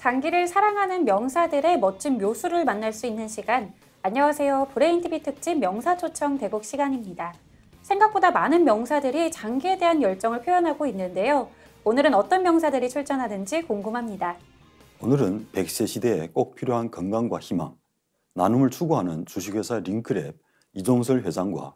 장기를 사랑하는 명사들의 멋진 묘수를 만날 수 있는 시간. 안녕하세요. 브레인TV 특집 명사초청 대국 시간입니다. 생각보다 많은 명사들이 장기에 대한 열정을 표현하고 있는데요. 오늘은 어떤 명사들이 출전하는지 궁금합니다. 오늘은 100세 시대에 꼭 필요한 건강과 희망, 나눔을 추구하는 주식회사 링크랩 이종설 회장과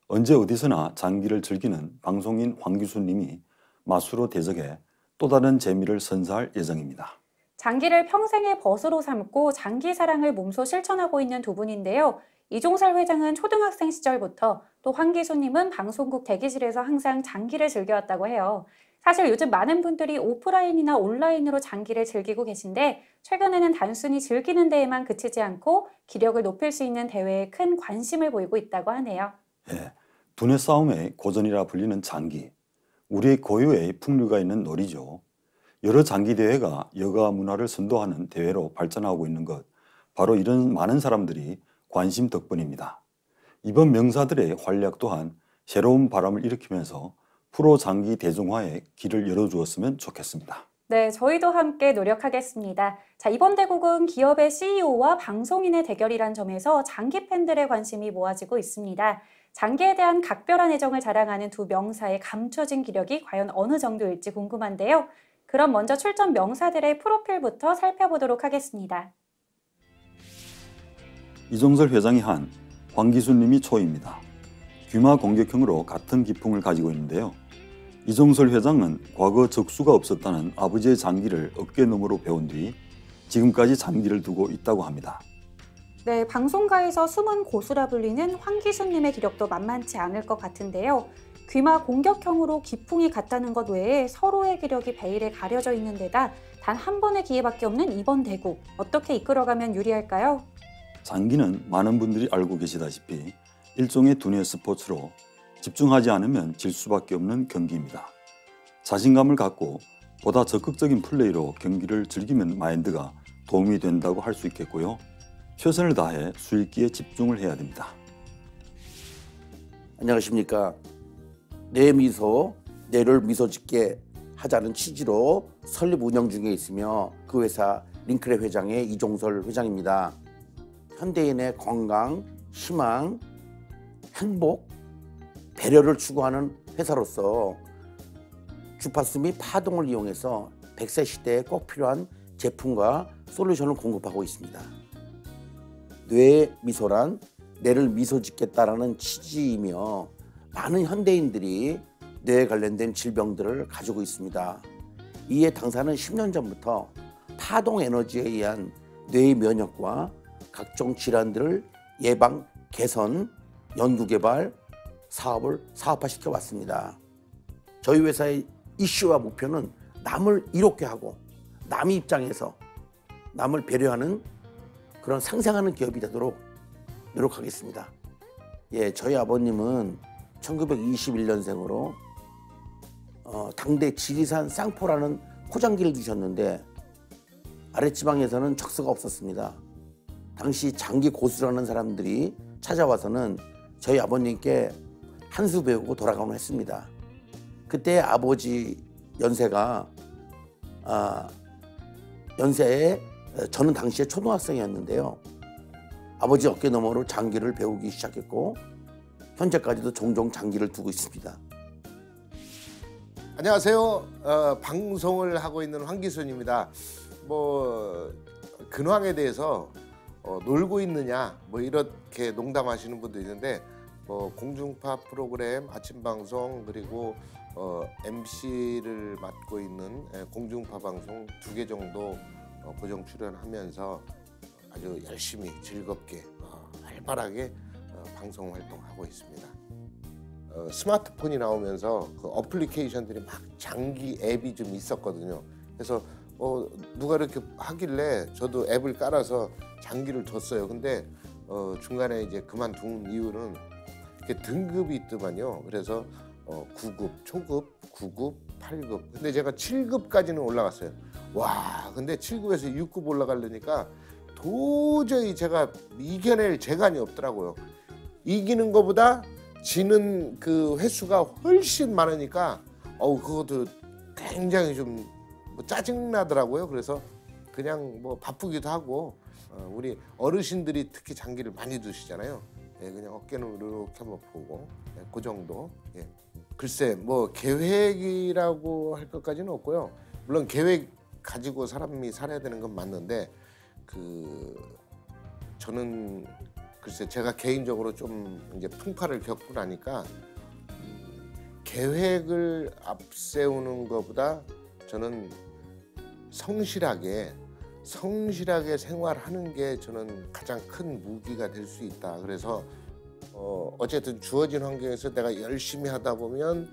언제 어디서나 장기를 즐기는 방송인 황기순 님이 마수로 대적해 또 다른 재미를 선사할 예정입니다. 장기를 평생의 벗으로 삼고 장기 사랑을 몸소 실천하고 있는 두 분인데요. 이종설 회장은 초등학생 시절부터 또 황기순님은 방송국 대기실에서 항상 장기를 즐겨왔다고 해요. 사실 요즘 많은 분들이 오프라인이나 온라인으로 장기를 즐기고 계신데 최근에는 단순히 즐기는 데에만 그치지 않고 기력을 높일 수 있는 대회에 큰 관심을 보이고 있다고 하네요. 예, 두뇌 싸움의 고전이라 불리는 장기, 우리의 고유의 풍류가 있는 놀이죠. 여러 장기 대회가 여가 문화를 선도하는 대회로 발전하고 있는 것, 바로 이런 많은 사람들이 관심 덕분입니다. 이번 명사들의 활약 또한 새로운 바람을 일으키면서 프로 장기 대중화에 길을 열어주었으면 좋겠습니다. 네, 저희도 함께 노력하겠습니다. 자, 이번 대국은 기업의 CEO와 방송인의 대결이란 점에서 장기 팬들의 관심이 모아지고 있습니다. 장기에 대한 각별한 애정을 자랑하는 두 명사의 감춰진 기력이 과연 어느 정도일지 궁금한데요. 그럼 먼저 출전 명사들의 프로필부터 살펴보도록 하겠습니다. 이종설 회장이 한, 황기순 님이 초입니다. 귀마 공격형으로 같은 기풍을 가지고 있는데요. 이종설 회장은 과거 적수가 없었다는 아버지의 장기를 어깨너머로 배운 뒤 지금까지 장기를 두고 있다고 합니다. 네, 방송가에서 숨은 고수라 불리는 황기순님의 기력도 만만치 않을 것 같은데요. 귀마 공격형으로 기풍이 같다는 것 외에 서로의 기력이 베일에 가려져 있는 데다 단 한 번의 기회밖에 없는 이번 대국. 어떻게 이끌어가면 유리할까요? 장기는 많은 분들이 알고 계시다시피 일종의 두뇌 스포츠로 집중하지 않으면 질 수밖에 없는 경기입니다. 자신감을 갖고 보다 적극적인 플레이로 경기를 즐기면 마인드가 도움이 된다고 할 수 있겠고요. 최선을 다해 수익기에 집중을 해야 됩니다. 안녕하십니까. 내 미소, 내를 미소 짓게 하자는 취지로 설립 운영 중에 있으며 그 회사 링크랩 회장의 이종설 회장입니다. 현대인의 건강, 희망, 행복, 배려를 추구하는 회사로서 주파수 및 파동을 이용해서 100세 시대에 꼭 필요한 제품과 솔루션을 공급하고 있습니다. 뇌의 미소란 뇌를 미소 짓겠다라는 취지이며 많은 현대인들이 뇌에 관련된 질병들을 가지고 있습니다. 이에 당사는 10년 전부터 파동 에너지에 의한 뇌의 면역과 각종 질환들을 예방, 개선, 연구개발 사업을 사업화시켜 왔습니다. 저희 회사의 이슈와 목표는 남을 이롭게 하고 남의 입장에서 남을 배려하는 그런 상생하는 기업이 되도록 노력하겠습니다. 예, 저희 아버님은 1921년생으로 당대 지리산 쌍포라는 포장기를 두셨는데 아랫지방에서는 척수가 없었습니다. 당시 장기 고수라는 사람들이 찾아와서는 저희 아버님께 한 수 배우고 돌아가곤 했습니다. 그때 아버지 연세가 연세에 저는 당시에 초등학생이었는데요. 아버지 어깨너머로 장기를 배우기 시작했고 현재까지도 종종 장기를 두고 있습니다. 안녕하세요. 방송을 하고 있는 황기순입니다. 근황에 대해서 놀고 있느냐 이렇게 농담하시는 분도 있는데 공중파 프로그램 아침 방송 그리고 MC를 맡고 있는 공중파 방송 2개 정도 고정 출연하면서 아주 열심히 즐겁게 활발하게 방송 활동하고 있습니다. 스마트폰이 나오면서 그 어플리케이션들이 막 장기 앱이 좀 있었거든요. 그래서 누가 이렇게 하길래 저도 앱을 깔아서 장기를 뒀어요. 근데 중간에 이제 그만둔 이유는 이렇게 등급이 있더만요. 그래서 9급, 초급, 9급, 8급. 근데 제가 7급까지는 올라갔어요. 와, 근데 7급에서 6급 올라가려니까 도저히 제가 이겨낼 재간이 없더라고요. 이기는 것보다 지는 그 횟수가 훨씬 많으니까 그것도 굉장히 좀 짜증나더라고요. 그래서 그냥 뭐 바쁘기도 하고 우리 어르신들이 특히 장기를 많이 두시잖아요. 예, 그냥 어깨는 이렇게 한번 보고 예, 그 정도. 예. 글쎄 뭐 계획이라고 할 것까지는 없고요. 물론 계획 가지고 사람이 살아야 되는 건 맞는데 저는 글쎄 제가 개인적으로 좀 이제 풍파를 겪고 나니까 계획을 앞세우는 것보다 저는 성실하게 생활하는 게 저는 가장 큰 무기가 될 수 있다. 그래서 어쨌든 주어진 환경에서 내가 열심히 하다 보면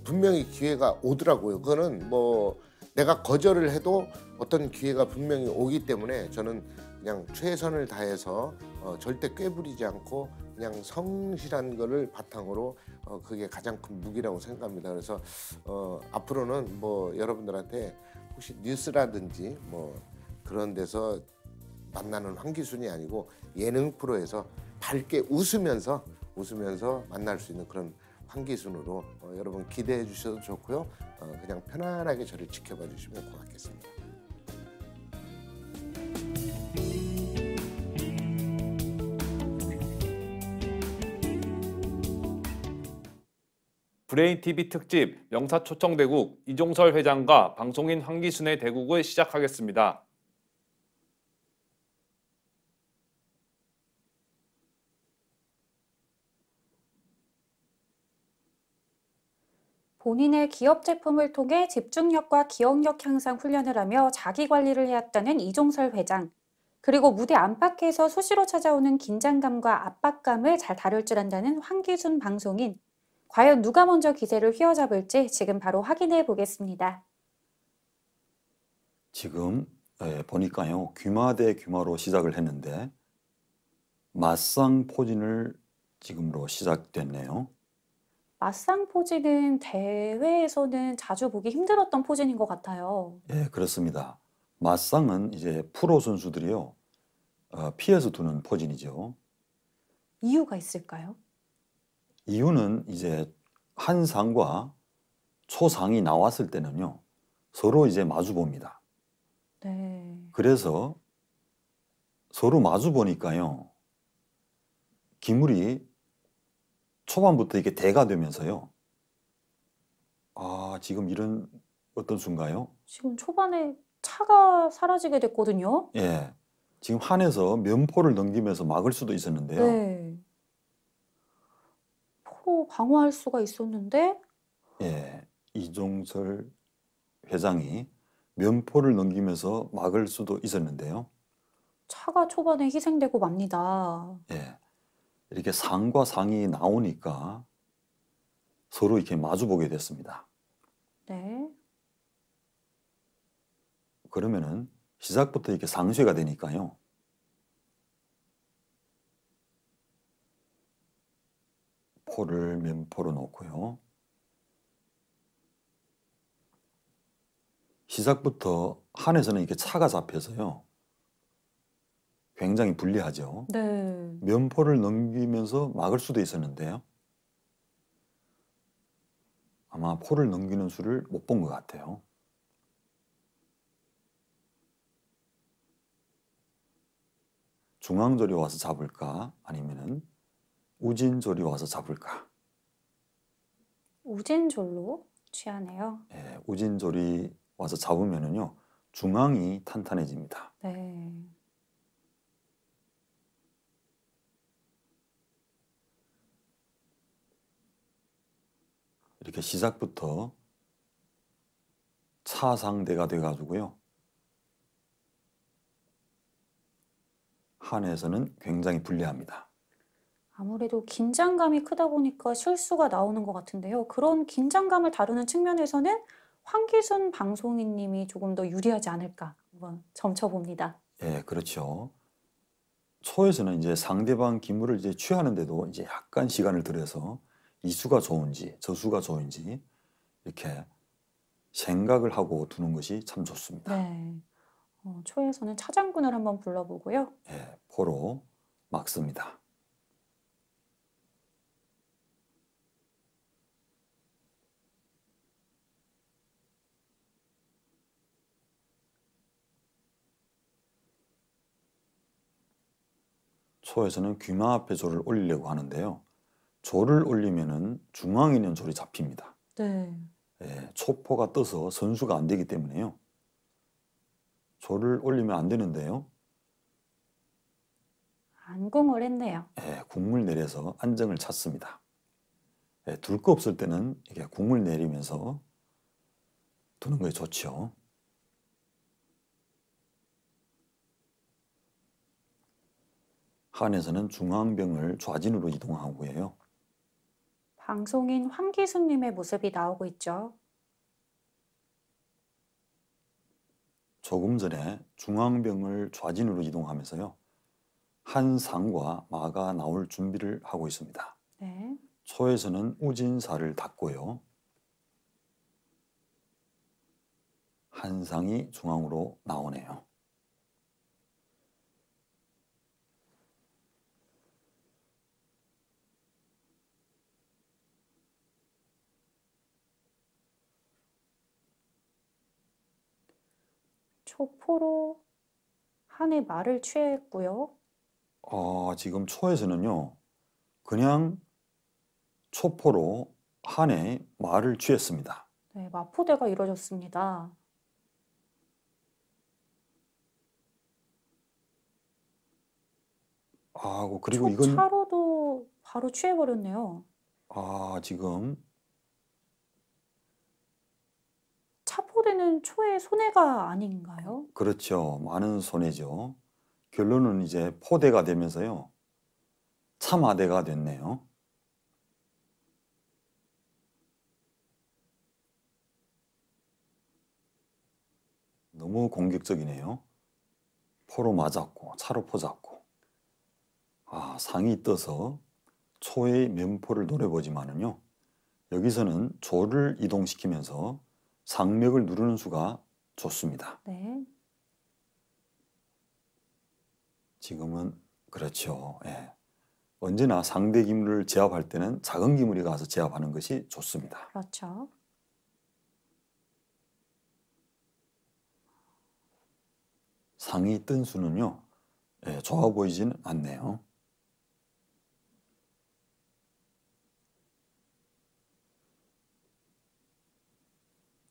분명히 기회가 오더라고요. 그거는 뭐 내가 거절을 해도 어떤 기회가 분명히 오기 때문에 저는 그냥 최선을 다해서 절대 꾀부리지 않고 그냥 성실한 거를 바탕으로 그게 가장 큰 무기라고 생각합니다. 그래서 앞으로는 뭐 여러분들한테 혹시 뉴스라든지 뭐 그런 데서 만나는 황기순이 아니고 예능 프로에서 밝게 웃으면서 만날 수 있는 그런 황기순으로 여러분 기대해 주셔도 좋고요. 그냥 편안하게 저를 지켜봐 주시면 고맙겠습니다. 브레인TV 특집 명사초청대국 이종설 회장과 방송인 황기순의 대국을 시작하겠습니다. 본인의 기업 제품을 통해 집중력과 기억력 향상 훈련을 하며 자기 관리를 해왔다는 이종설 회장. 그리고 무대 안팎에서 수시로 찾아오는 긴장감과 압박감을 잘 다룰 줄 안다는 황기순 방송인. 과연 누가 먼저 기세를 휘어잡을지 지금 바로 확인해 보겠습니다. 지금 보니까요. 귀마 대 귀마로 시작을 했는데 맞상 포진을 지금으로 시작됐네요. 맞상 포진은 대회에서는 자주 보기 힘들었던 포진인 것 같아요. 예, 그렇습니다. 맞상은 이제 프로 선수들이요. 피해서 두는 포진이죠. 이유가 있을까요? 이유는 이제 한 상과 초상이 나왔을 때는요. 서로 이제 마주 봅니다. 네. 그래서 서로 마주 보니까요. 기물이 초반부터 이게 대가 되면서요. 아, 지금 이런 어떤 수인가요? 지금 초반에 차가 사라지게 됐거든요. 예. 지금 한에서 면포를 넘기면서 막을 수도 있었는데요. 네. 포로 방어할 수가 있었는데 예. 이종설 회장이 면포를 넘기면서 막을 수도 있었는데요. 차가 초반에 희생되고 맙니다. 예. 이렇게 상과 상이 나오니까 서로 이렇게 마주보게 됐습니다. 네. 그러면은 시작부터 이렇게 상쇄가 되니까요. 포를 면포로 놓고요. 시작부터 한에서는 이렇게 차가 잡혀서요. 굉장히 불리하죠. 네. 면포를 넘기면서 막을 수도 있었는데요. 아마 포를 넘기는 수를 못 본 것 같아요. 중앙조리 와서 잡을까? 아니면은 우진조리 와서 잡을까? 우진졸로 취하네요. 예, 우진조리 와서 잡으면은요. 중앙이 탄탄해집니다. 네. 이렇게 시작부터 차상대가 돼가지고요. 한에서는 굉장히 불리합니다. 아무래도 긴장감이 크다 보니까 실수가 나오는 것 같은데요. 그런 긴장감을 다루는 측면에서는 황기순 방송인님이 조금 더 유리하지 않을까 한번 점쳐봅니다. 예, 그렇죠. 초에서는 이제 상대방 기물을 이제 취하는데도 이제 약간 시간을 들여서 이 수가 좋은지 저 수가 좋은지 이렇게 생각을 하고 두는 것이 참 좋습니다. 네. 초에서는 차장군을 한번 불러보고요. 예, 포로 막습니다. 초에서는 귀마 앞에 조를 올리려고 하는데요. 조를 올리면은 중앙에 있는 조리 잡힙니다. 네. 예, 초포가 떠서 선수가 안 되기 때문에요. 조를 올리면 안 되는데요. 안궁을 했네요. 예, 궁을 내려서 안정을 찾습니다. 예, 둘 거 없을 때는 이게 궁을 내리면서 두는 게 좋죠. 한에서는 중앙병을 좌진으로 이동하고 해요. 방송인 황기수님의 모습이 나오고 있죠. 조금 전에 중앙병을 좌진으로 이동하면서요. 한상과 마가 나올 준비를 하고 있습니다. 네. 초에서는 우진사를 닫고요. 한상이 중앙으로 나오네요. 초포로 한의 말을 취했고요. 지금 초에서는요. 그냥 초포로 한의 말을 취했습니다. 네, 마포대가 이루어졌습니다. 그리고 이건 초차로도 바로 취해버렸네요. 지금 차포대는 초의 손해가 아닌가요? 그렇죠. 많은 손해죠. 결론은 이제 포대가 되면서요. 참하대가 됐네요. 너무 공격적이네요. 포로 맞았고 차로 포 잡고. 상이 떠서 초의 면포를 노려보지만은요. 여기서는 조를 이동시키면서 상맥을 누르는 수가 좋습니다. 네. 지금은 그렇죠. 예. 언제나 상대 기물을 제압할 때는 작은 기물이 가서 제압하는 것이 좋습니다. 그렇죠. 상이 뜬 수는요. 좋아 보이진 않네요.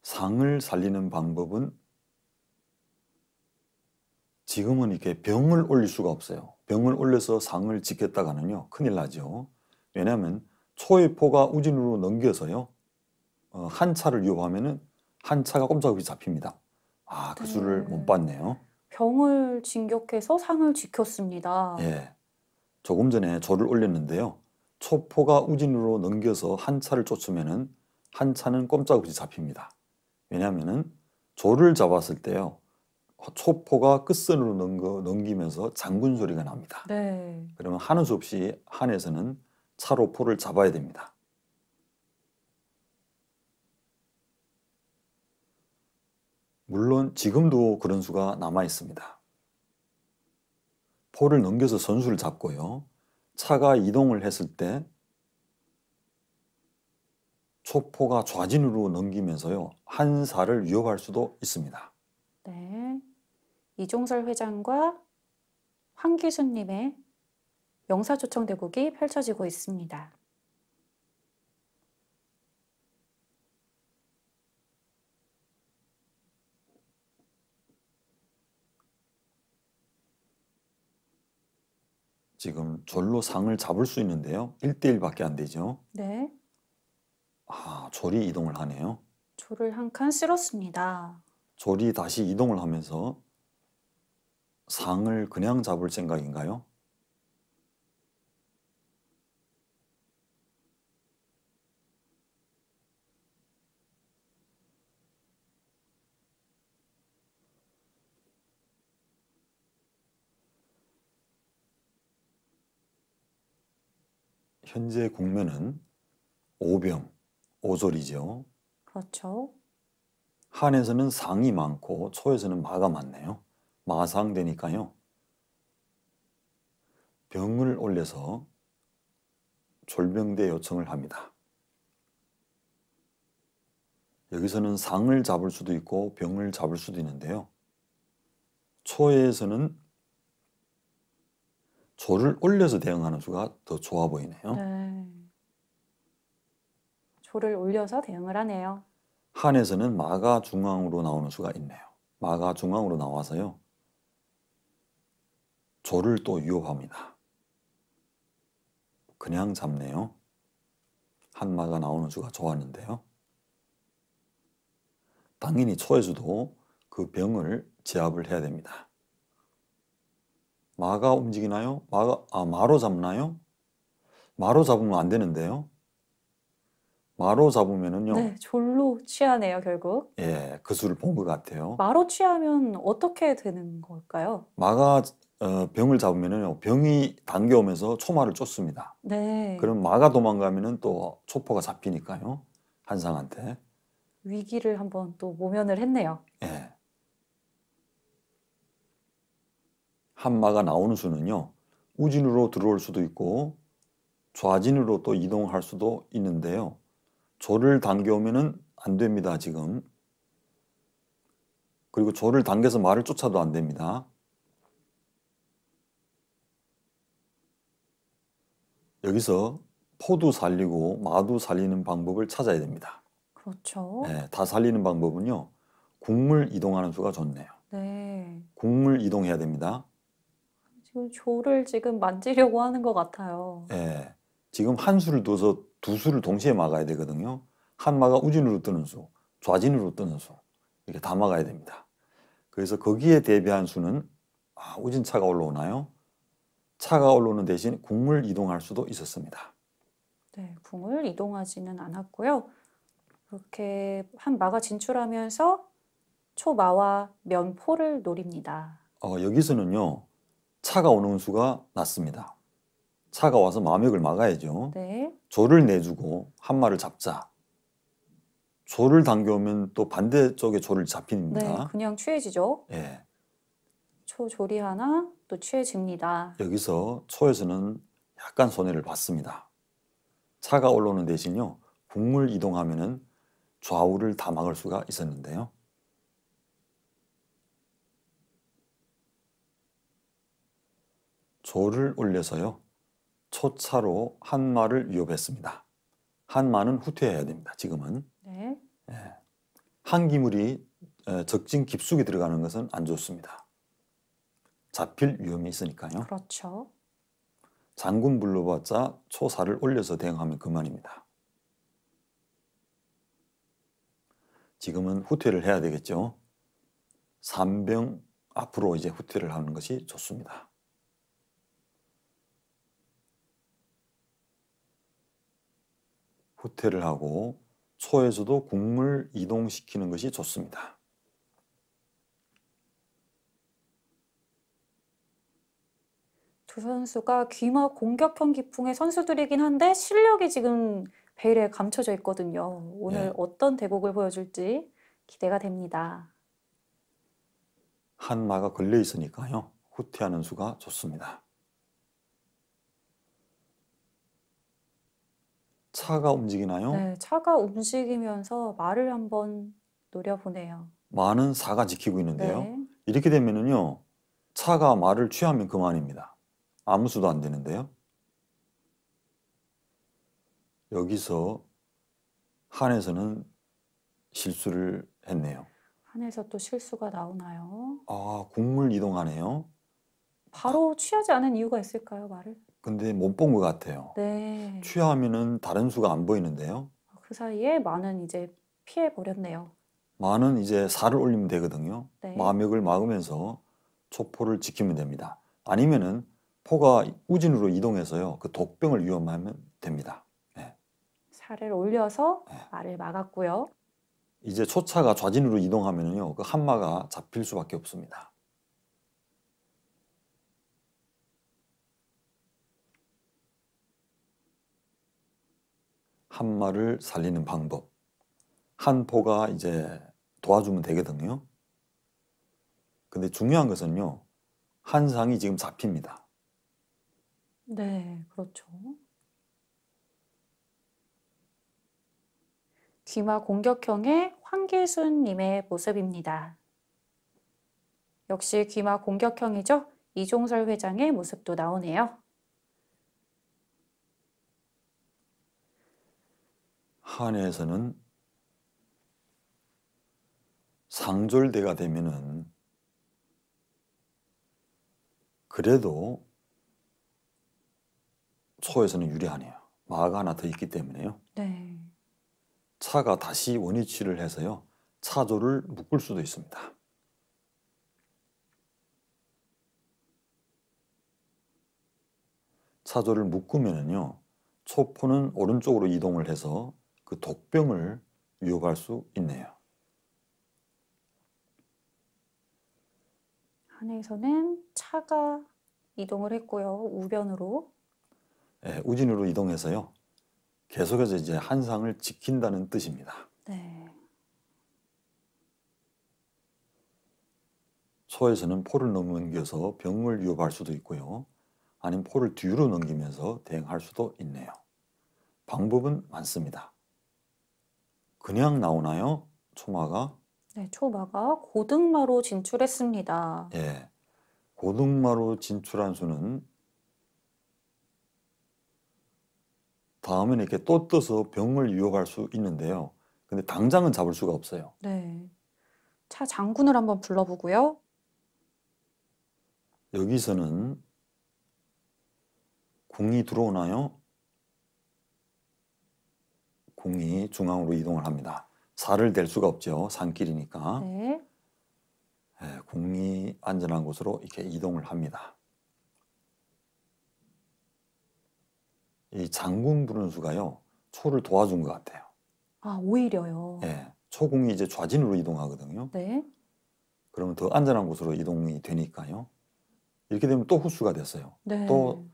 상을 살리는 방법은 지금은 이렇게 병을 올릴 수가 없어요. 병을 올려서 상을 지켰다가는요. 큰일 나죠. 왜냐하면 초의 포가 우진으로 넘겨서요. 한 차를 위협하면은 한 차가 꼼짝없이 잡힙니다. 그 수를 못 봤네요. 병을 진격해서 상을 지켰습니다. 예. 조금 전에 조를 올렸는데요. 초포가 우진으로 넘겨서 한 차를 쫓으면은 한 차는 꼼짝없이 잡힙니다. 왜냐하면은 조를 잡았을 때요. 초포가 끝선으로 넘기면서 장군 소리가 납니다. 네. 그러면 하는 수 없이 한에서는 차로 포를 잡아야 됩니다. 물론 지금도 그런 수가 남아 있습니다. 포를 넘겨서 선수를 잡고요. 차가 이동을 했을 때 초포가 좌진으로 넘기면서요. 한사를 위협할 수도 있습니다. 네. 이종설 회장과 황기수님의 명사초청대국이 펼쳐지고 있습니다. 지금 졸로 상을 잡을 수 있는데요. 1대1밖에 안 되죠. 네. 졸이 이동을 하네요. 조를 한 칸 쓸었습니다. 졸이 다시 이동을 하면서 상을 그냥 잡을 생각인가요? 현재 국면은 오병, 오졸이죠. 그렇죠. 한에서는 상이 많고 초에서는 마가 많네요. 마상 되니까요. 병을 올려서 졸병대 요청을 합니다. 여기서는 상을 잡을 수도 있고 병을 잡을 수도 있는데요. 초에서는 조를 올려서 대응하는 수가 더 좋아 보이네요. 네. 조를 올려서 대응을 하네요. 한에서는 마가 중앙으로 나오는 수가 있네요. 마가 중앙으로 나와서요. 조를 또 위협합니다. 그냥 잡네요. 한마가 나오는 수가 좋았는데요. 당연히 초에서도 그 병을 제압을 해야 됩니다. 마가 움직이나요? 마로 잡나요? 마로 잡으면 안 되는데요. 마로 잡으면은요. 네, 졸로 취하네요, 결국. 예, 그 수를 본 것 같아요. 마로 취하면 어떻게 되는 걸까요? 마가 병을 잡으면은요. 병이 당겨오면서 초마를 쫓습니다. 네. 그럼 마가 도망가면은 또 초포가 잡히니까요. 한상한테. 위기를 한번 또 모면을 했네요. 예. 한마가 나오는 수는요. 우진으로 들어올 수도 있고 좌진으로 또 이동할 수도 있는데요. 조를 당겨오면은 안 됩니다, 지금. 그리고 조를 당겨서 마를 쫓아도 안 됩니다. 여기서 포도 살리고 마도 살리는 방법을 찾아야 됩니다. 그렇죠. 네, 다 살리는 방법은요. 국물 이동하는 수가 좋네요. 네. 국물 이동해야 됩니다. 지금 조를 지금 만지려고 하는 것 같아요. 네, 지금 한 수를 둬서 두 수를 동시에 막아야 되거든요. 한 마가 우진으로 뜨는 수, 좌진으로 뜨는 수 이렇게 다 막아야 됩니다. 그래서 거기에 대비한 수는 우진차가 올라오나요? 차가 올라오는 대신 국물 이동할 수도 있었습니다. 네, 궁을 이동하지는 않았고요. 이렇게 한 마가 진출하면서 초마와 면포를 노립니다. 여기서는요. 차가 오는 수가 낫습니다. 차가 와서 마맥을 막아야죠. 네. 조를 내주고 한 마를 잡자. 조를 당겨오면 또 반대쪽에 조를 네, 잡힙니다. 그냥 취해지죠. 예, 초조리 하나 또 취해집니다. 여기서 초에서는 약간 손해를 봤습니다. 차가 올라오는 대신요. 국물 이동하면은 좌우를 다 막을 수가 있었는데요. 조를 올려서요. 초차로 한 마를 위협했습니다. 한 마는 후퇴해야 됩니다. 지금은. 네. 한 기물이 적진 깊숙이 들어가는 것은 안 좋습니다. 잡힐 위험이 있으니까요. 그렇죠. 장군 불러봤자 초사를 올려서 대응하면 그만입니다. 지금은 후퇴를 해야 되겠죠. 3병 앞으로 이제 후퇴를 하는 것이 좋습니다. 후퇴를 하고 초에서도 국물 이동시키는 것이 좋습니다. 두 선수가 귀마 공격형 기풍의 선수들이긴 한데 실력이 지금 베일에 감춰져 있거든요. 오늘 네. 어떤 대국을 보여줄지 기대가 됩니다. 한 마가 걸려 있으니까요. 후퇴하는 수가 좋습니다. 차가 움직이나요? 네, 차가 움직이면서 말을 한번 노려보네요. 마는 사가 지키고 있는데요. 네. 이렇게 되면은요. 차가 말을 취하면 그만입니다. 아무 수도 안 되는데요. 여기서 한에서는 실수를 했네요. 한에서 또 실수가 나오나요? 국물 이동하네요. 바로 취하지 않은 이유가 있을까요, 말을? 근데 못 본 것 같아요. 네. 취하면은 다른 수가 안 보이는데요. 그 사이에 마는 이제 피해버렸네요. 마는 이제 살을 올리면 되거든요. 네. 마맥을 막으면서 초포를 지키면 됩니다. 아니면은 포가 우진으로 이동해서요. 그 독병을 위험하면 됩니다. 살을 올려서 네. 말을 막았고요. 이제 초차가 좌진으로 이동하면은요. 그 한마가 잡힐 수밖에 없습니다. 한마를 살리는 방법. 한 포가 이제 도와주면 되거든요. 근데 중요한 것은요. 한상이 지금 잡힙니다. 네, 그렇죠. 귀마 공격형의 황기순님의 모습입니다. 역시 귀마 공격형이죠. 이종설 회장의 모습도 나오네요. 한해에서는 상졸대가 되면은 그래도 초에서는 유리하네요. 마가 하나 더 있기 때문에요. 네. 차가 다시 원위치를 해서요. 차조를 묶을 수도 있습니다. 차조를 묶으면은요. 초포는 오른쪽으로 이동을 해서 그 독병을 위협할 수 있네요. 한해에서는 차가 이동을 했고요. 우변으로. 예, 우진으로 이동해서요. 계속해서 이제 한상을 지킨다는 뜻입니다. 네. 초에서는 포를 넘겨서 병을 위협할 수도 있고요. 아니면 포를 뒤로 넘기면서 대응할 수도 있네요. 방법은 많습니다. 그냥 나오나요? 초마가? 네, 초마가 고등마로 진출했습니다. 예. 고등마로 진출한 수는 다음에는 이렇게 또 떠서 병을 위협할 수 있는데요. 근데 당장은 잡을 수가 없어요. 네. 차 장군을 한번 불러보고요. 여기서는 궁이 들어오나요? 궁이 중앙으로 이동을 합니다. 살을 댈 수가 없죠. 산길이니까. 네. 예, 궁이 안전한 곳으로 이렇게 이동을 합니다. 이 장군 부른 수가요. 초를 도와준 것 같아요. 아, 오히려요. 예, 초궁이 이제 좌진으로 이동하거든요. 네. 그러면 더 안전한 곳으로 이동이 되니까요. 이렇게 되면 또 후수가 됐어요. 네. 또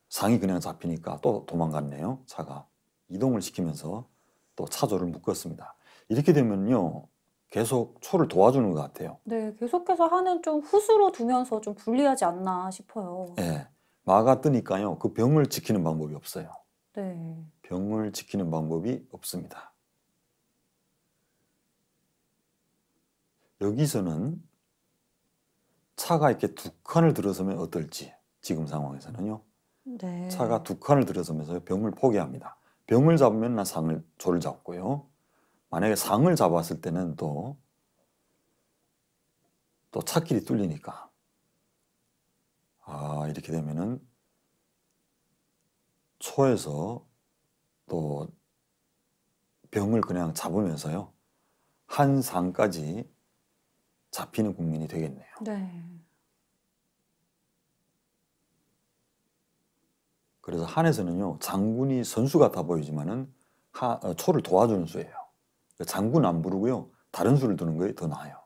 상이 그냥 잡히니까 또 도망갔네요. 차가 이동을 시키면서 또 차조를 묶었습니다. 이렇게 되면요 계속 초를 도와주는 것 같아요. 네, 계속해서 한은 좀 후수로 두면서 좀 불리하지 않나 싶어요. 예, 마가 뜨니까요 그 병을 지키는 방법이 없어요. 네. 병을 지키는 방법이 없습니다. 여기서는 차가 이렇게 두 칸을 들어서면 어떨지 지금 상황에서는요. 네. 차가 두 칸을 들어서면서 병을 포기합니다. 병을 잡으면 나 상을 조를 잡고요. 만약에 상을 잡았을 때는 또 차길이 뚫리니까 이렇게 되면은 초에서 또 병을 그냥 잡으면서요. 한 상까지 잡히는 국면이 되겠네요. 네. 그래서 한에서는요. 장군이 선수 같아 보이지만은 초를 도와주는 수예요. 장군 안 부르고요. 다른 수를 두는 거에 더 나아요.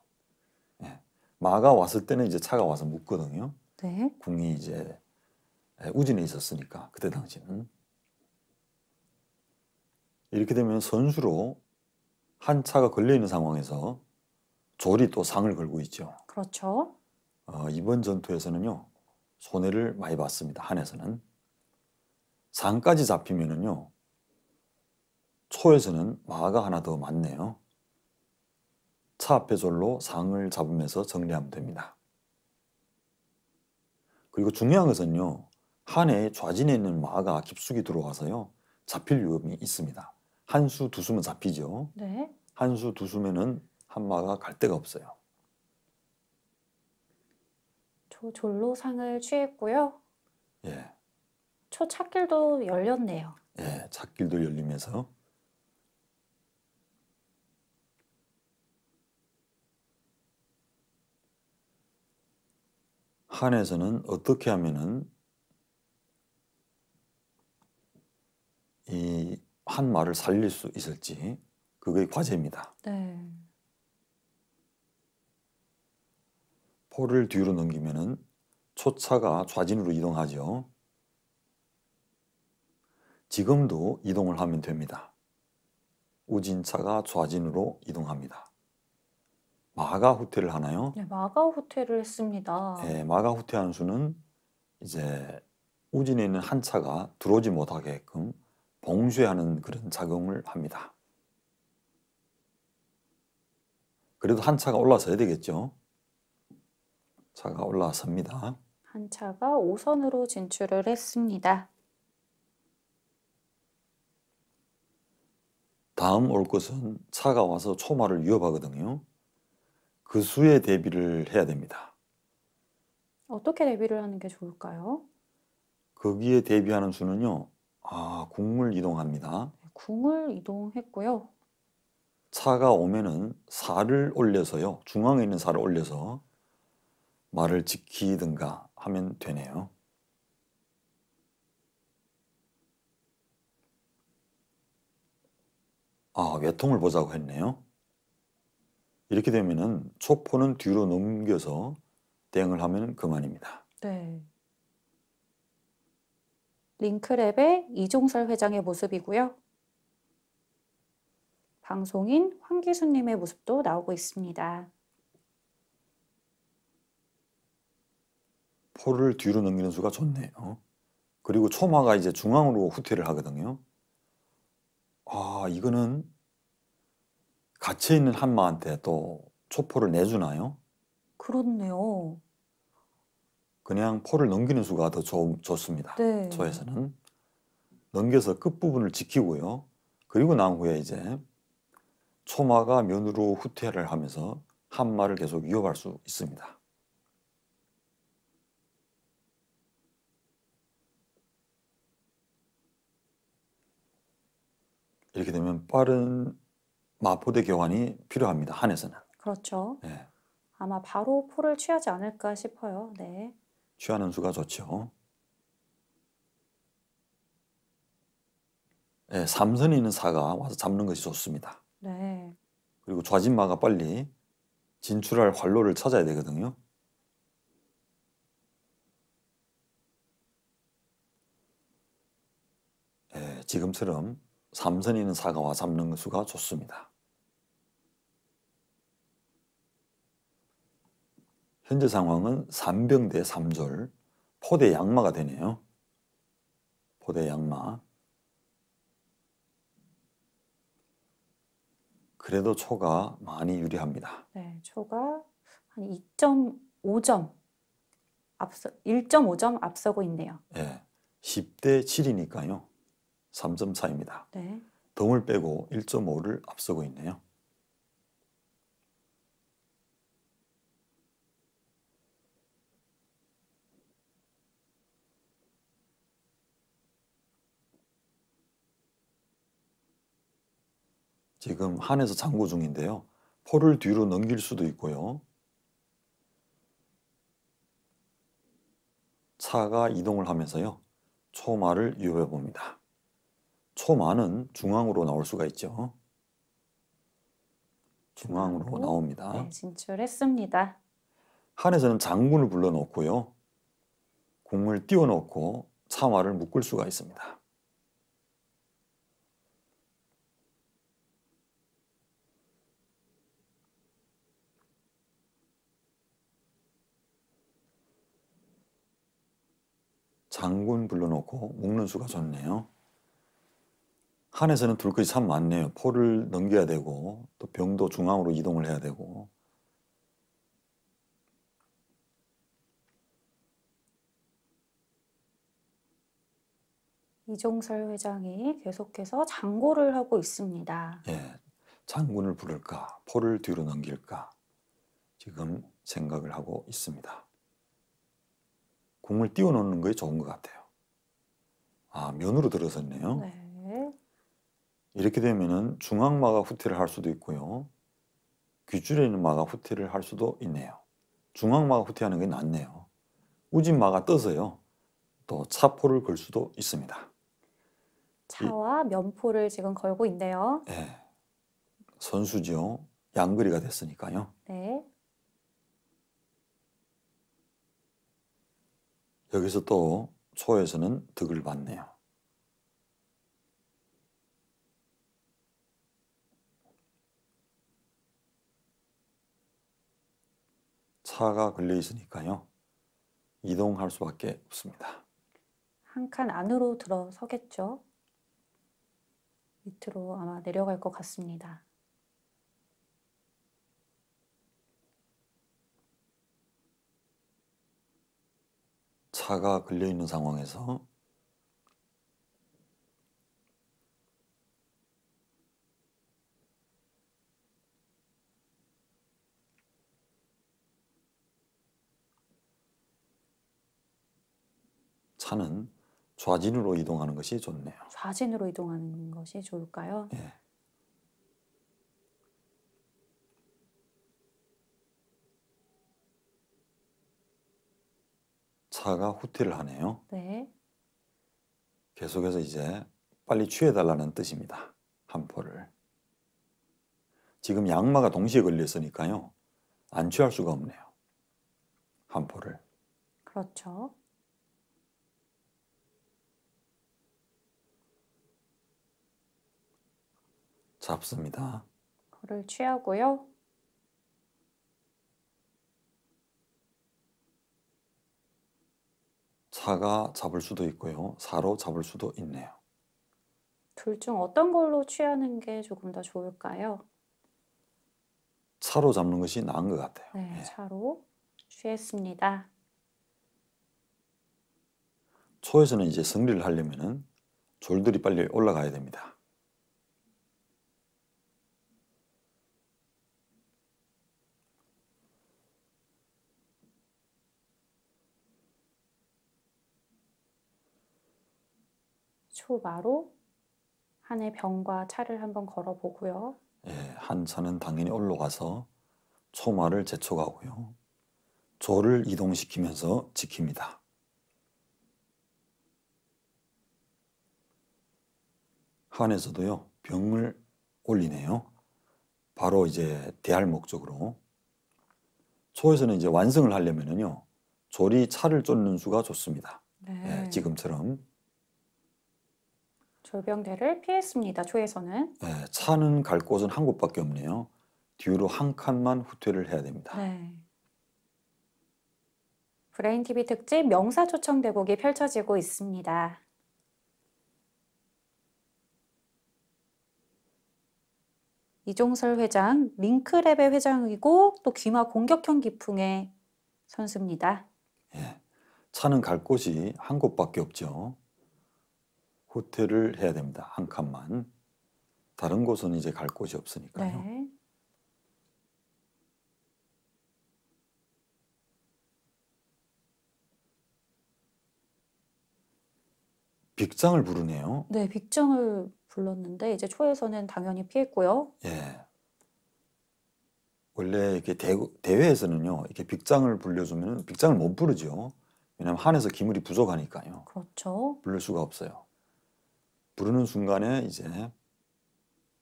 예. 마가 왔을 때는 이제 차가 와서 묶거든요. 네. 궁이 이제 우진에 있었으니까 그때 당시는 이렇게 되면 선수로 한 차가 걸려 있는 상황에서 졸이 또 상을 걸고 있죠. 그렇죠. 이번 전투에서는요 손해를 많이 봤습니다. 한에서는 상까지 잡히면은요 초에서는 마가 하나 더 많네요. 차 앞에 졸로 상을 잡으면서 정리하면 됩니다. 그리고 중요한 것은요 한에 좌진에 있는 마가 깊숙이 들어와서요 잡힐 위험이 있습니다. 한 수, 두 수면 잡히죠. 네. 한 수, 두 수면은 한 마가 갈 데가 없어요. 초 졸로 상을 취했고요. 예, 초 찻길도 열렸네요. 예, 찻길도 열리면서 한에서는 어떻게 하면은 이 한 마를 살릴 수 있을지 그게 과제입니다. 네. 포를 뒤로 넘기면은 초차가 좌진으로 이동하죠. 지금도 이동을 하면 됩니다. 우진차가 좌진으로 이동합니다. 마가 후퇴를 하나요? 네, 마가 후퇴를 했습니다. 예, 마가 후퇴하는 수는 이제 우진에 있는 한 차가 들어오지 못하게끔 봉쇄하는 그런 작용을 합니다. 그래도 한 차가 올라서야 되겠죠. 차가 올라섭니다. 한 차가 5선으로 진출을 했습니다. 다음 올 것은 차가 와서 초마를 위협하거든요. 그 수에 대비를 해야 됩니다. 어떻게 대비를 하는 게 좋을까요? 거기에 대비하는 수는요. 궁을 이동합니다. 궁을 이동했고요. 차가 오면은 살을 올려서요. 중앙에 있는 살을 올려서 말을 지키든가 하면 되네요. 외통을 보자고 했네요. 이렇게 되면은 초포는 뒤로 넘겨서 대응을 하면 그만입니다. 네. 링크랩의 이종설 회장의 모습이고요. 방송인 황기수님의 모습도 나오고 있습니다. 포를 뒤로 넘기는 수가 좋네요. 그리고 초마가 이제 중앙으로 후퇴를 하거든요. 이거는 갇혀있는 한마한테 또 초포를 내주나요? 그렇네요. 그냥 포를 넘기는 수가 더 좋습니다. 네. 초에서는. 넘겨서 끝부분을 지키고요. 그리고 난 후에 이제 초마가 면으로 후퇴를 하면서 한마를 계속 위협할 수 있습니다. 이렇게 되면 빠른 마포대 교환이 필요합니다. 한에서는. 그렇죠. 네, 아마 바로 포를 취하지 않을까 싶어요. 네. 취하는 수가 좋죠. 네, 삼선이 있는 사가 와서 잡는 것이 좋습니다. 네. 그리고 좌진마가 빨리 진출할 활로를 찾아야 되거든요. 지금처럼 삼선이 있는 사가 와 잡는 수가 좋습니다. 현재 상황은 3병 대 3졸, 포대 양마가 되네요. 포대 양마. 그래도 초가 많이 유리합니다. 네. 초가 한 2.5점 1.5점 앞서고 있네요. 10대 7이니까요. 3점 차입니다. 네. 덤을 빼고 1.5를 앞서고 있네요. 지금 한에서 장구 중인데요. 포를 뒤로 넘길 수도 있고요. 차가 이동을 하면서요. 초마를 위협해 봅니다. 초마는 중앙으로 나올 수가 있죠. 중앙으로 나옵니다. 네, 진출했습니다. 한에서는 장군을 불러놓고요. 궁을 띄워놓고 차마를 묶을 수가 있습니다. 장군 불러놓고 묶는 수가 좋네요. 한에서는 둘 것이 참 많네요. 포를 넘겨야 되고 또 병도 중앙으로 이동을 해야 되고. 이종설 회장이 계속해서 장고를 하고 있습니다. 장군을 부를까 포를 뒤로 넘길까 지금 생각을 하고 있습니다. 궁을 띄워놓는 게 좋은 것 같아요. 면으로 들어섰네요. 네. 이렇게 되면은 중앙마가 후퇴를 할 수도 있고요. 귀줄에 있는 마가 후퇴를 할 수도 있네요. 중앙마가 후퇴하는 게 낫네요. 우진마가 떠서요. 또 차포를 걸 수도 있습니다. 차와 면포를 지금 걸고 있네요. 선수죠. 양거리가 됐으니까요. 네. 여기서 또 초에서는 득을 받네요. 차가 걸려 있으니까요. 이동할 수밖에 없습니다. 한 칸 안으로 들어서겠죠. 밑으로 아마 내려갈 것 같습니다. 차가 걸려 있는 상황에서 차는 좌진으로 이동하는 것이 좋네요. 좌진으로 이동하는 것이 좋을까요? 예. 차가 후퇴를 하네요. 네. 계속해서 이제 빨리 취해달라는 뜻입니다. 한포를. 지금 양마가 동시에 걸렸으니까요. 안 취할 수가 없네요. 한포를. 그렇죠. 잡습니다. 그를 취하고요. 차가 잡을 수도 있고요. 사로 잡을 수도 있네요. 둘 중 어떤 걸로 취하는 게 조금 더 좋을까요? 차로 잡는 것이 나은 것 같아요. 네, 예. 차로 취했습니다. 초에서는 이제 승리를 하려면은 졸들이 빨리 올라가야 됩니다. 초마로 한의 병과 차를 한번 걸어보고요. 예, 한 차는 당연히 올라가서 초마를 재촉하고요. 조를 이동시키면서 지킵니다. 한에서도요, 병을 올리네요. 바로 이제 대할 목적으로. 초에서는 이제 완성을 하려면은요, 조리 차를 쫓는 수가 좋습니다. 네. 예, 지금처럼. 졸병대를 피했습니다. 초에서는. 예, 차는 갈 곳은 한 곳밖에 없네요. 뒤로 한 칸만 후퇴를 해야 됩니다. 네. 브레인TV 특집 명사초청 대국이 펼쳐지고 있습니다. 이종설 회장, 링크랩의 회장이고 또 귀마 공격형 기풍의 선수입니다. 예, 차는 갈 곳이 한 곳밖에 없죠. 후퇴를 해야 됩니다. 한 칸만. 다른 곳은 이제 갈 곳이 없으니까요. 네. 빅장을 부르네요. 네, 빅장을 불렀는데 이제 초에서는 당연히 피했고요. 예. 원래 이렇게 대회에서는요, 이렇게 빅장을 불려주면 빅장을 못 부르죠. 왜냐하면 한에서 기물이 부족하니까요. 그렇죠. 부를 수가 없어요. 부르는 순간에 이제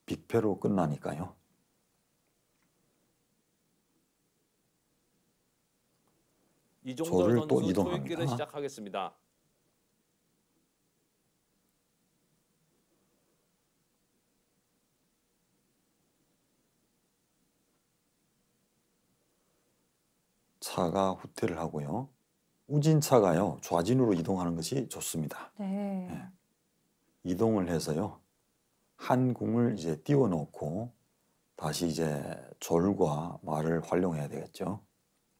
빅패로 끝나니까요. 이종설 조를 또 선수 이동합니다. 초읽기를 시작하겠습니다. 차가 후퇴를 하고요. 우진차가요, 좌진으로 이동하는 것이 좋습니다. 네. 예. 이동을 해서요, 한 궁을 이제 띄워놓고 다시 이제 졸과 말을 활용해야 되겠죠.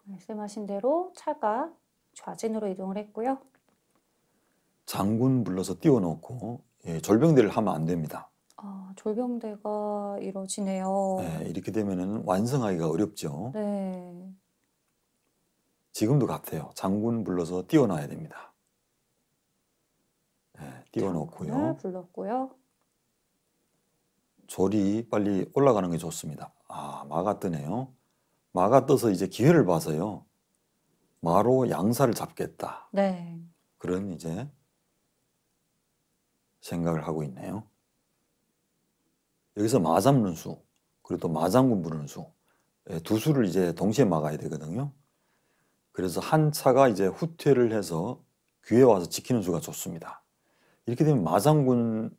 말씀하신 대로 차가 좌진으로 이동을 했고요. 장군 불러서 띄워놓고 예, 졸병대를 하면 안 됩니다. 아, 졸병대가 이루어지네요. 예, 이렇게 되면은 완성하기가 어렵죠. 네. 지금도 같아요. 장군 불러서 띄워놔야 됩니다. 예, 띄워놓고요. 장군을 불렀고요. 졸이 빨리 올라가는 게 좋습니다. 아, 마가 뜨네요. 마가 떠서 이제 기회를 봐서요, 마로 양사를 잡겠다. 네. 그런 이제 생각을 하고 있네요. 여기서 마 잡는 수, 그리고 또 마장군 부르는 수, 두 수를 이제 동시에 막아야 되거든요. 그래서 한 차가 이제 후퇴를 해서 귀에 와서 지키는 수가 좋습니다. 이렇게 되면 마장군이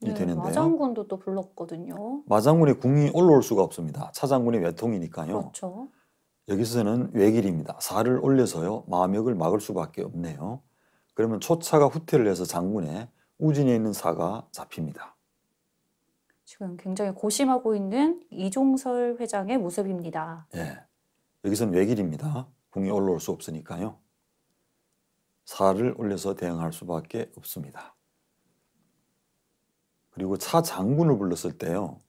네, 되는데요. 마장군도 또 불렀거든요. 마장군의 궁이 올라올 수가 없습니다. 차장군의 외통이니까요. 그렇죠. 여기서는 외길입니다. 살을 올려서요, 마명을 막을 수밖에 없네요. 그러면 초차가 후퇴를 해서 장군의 우진에 있는 사가 잡힙니다. 지금 굉장히 고심하고 있는 이종설 회장의 모습입니다. 예, 여기서는 외길입니다. 궁이 올라올 수 없으니까요. 살을 올려서 대응할 수밖에 없습니다. 그리고 차 장군을 불렀을 때요.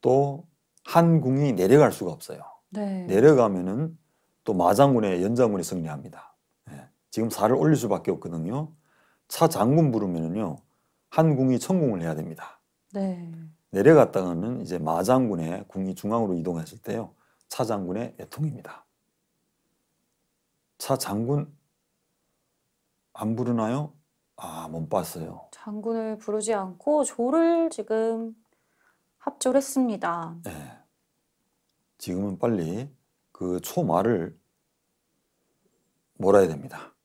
또 한 궁이 내려갈 수가 없어요. 네. 내려가면은 또 마장군의 연장군이 승리합니다. 예. 지금 살을 올릴 수밖에 없거든요. 차 장군 부르면은요. 한 궁이 천궁을 해야 됩니다. 네. 내려갔다가는 이제 마장군의 궁이 중앙으로 이동했을 때요. 차 장군의 애통입니다. 차 장군 안 부르나요? 아, 못 봤어요. 장군을 부르지 않고 조를 지금 합조했습니다. 예. 지금은 빨리 그 초말을 몰아야 됩니다.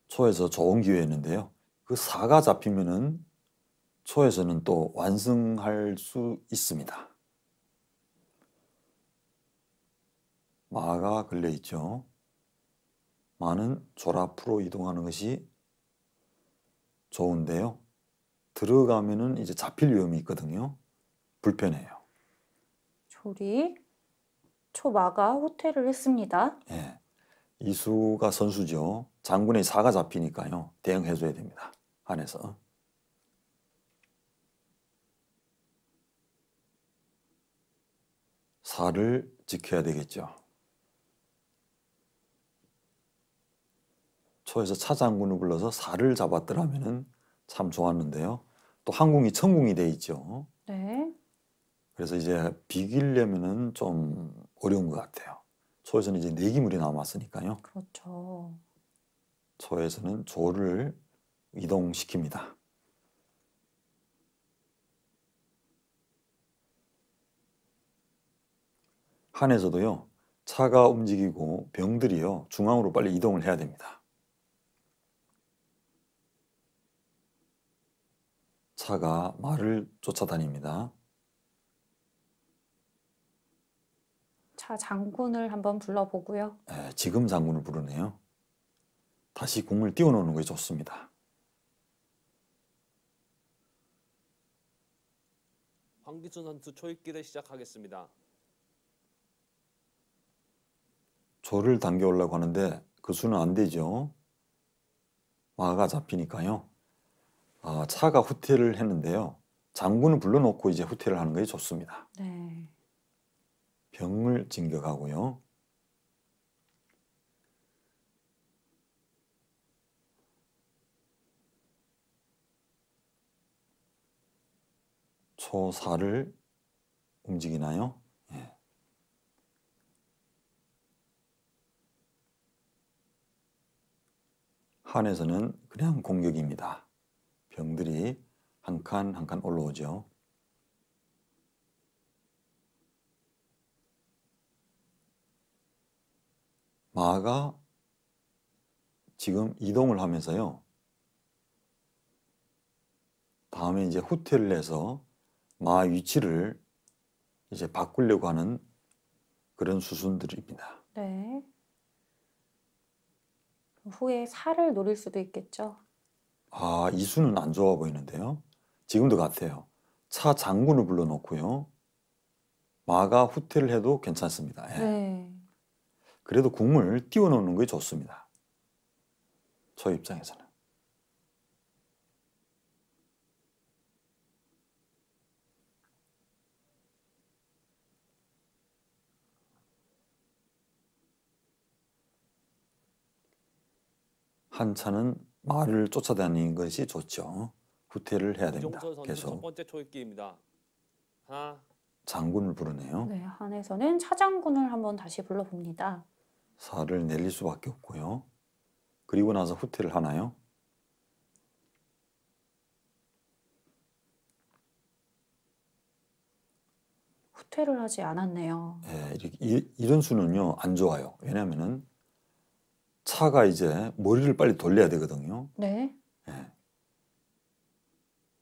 초에서 좋은 기회였는데요. 그 사가 잡히면은 초에서는 또 완승할 수 있습니다. 마가 걸려 있죠. 마는 조 앞으로 이동하는 것이 좋은데요. 들어가면은 이제 잡힐 위험이 있거든요. 불편해요. 조리 초마가 후퇴를 했습니다. 예. 이수가 선수죠. 장군의 사가 잡히니까요. 대응해줘야 됩니다. 안에서. 사를 지켜야 되겠죠. 초에서 차장군을 불러서 사를 잡았더라면은 참 좋았는데요. 또 한궁이 천궁이 돼 있죠. 네. 그래서 이제 비기려면은 좀 어려운 것 같아요. 초에서는 이제 내기물이 남았으니까요. 그렇죠. 초에서는 조를 이동시킵니다. 한에서도요. 차가 움직이고 병들이요. 중앙으로 빨리 이동을 해야 됩니다. 차가 말을 쫓아다닙니다. 차 장군을 한번 불러보고요. 지금 장군을 부르네요. 다시 궁을 띄워놓는 것이 좋습니다. 황기순 선수 초읽기를 시작하겠습니다. 조를 당겨오려고 하는데 그 수는 안 되죠. 마가 잡히니까요. 차가 후퇴를 했는데요. 장군을 불러놓고 이제 후퇴를 하는 것이 좋습니다. 네. 병을 진격하고요. 초사를 움직이나요? 예. 한에서는 그냥 공격입니다. 병들이 한 칸 한 칸 올라오죠. 마가 지금 이동을 하면서요. 다음에 이제 후퇴를 해서 마 위치를 이제 바꾸려고 하는 그런 수순들입니다. 네. 후에 살을 노릴 수도 있겠죠. 이 수는 안 좋아 보이는데요. 지금도 같아요. 차 장군을 불러놓고요. 마가 후퇴를 해도 괜찮습니다. 예. 네. 그래도 궁을 띄워놓는 게 좋습니다. 저 입장에서는. 한 차는 말을 쫓아다니는 것이 좋죠. 후퇴를 해야 됩니다. 이종서 선수 첫 계속. 번째 초읽기입니다. 하나, 장군을 부르네요. 네, 한에서는 차장군을 한번 다시 불러봅니다. 살을 내릴 수밖에 없고요. 그리고 나서 후퇴를 하나요? 후퇴를 하지 않았네요. 예, 이런 수는요 안 좋아요. 왜냐하면은 차가 이제 머리를 빨리 돌려야 되거든요. 네. 예.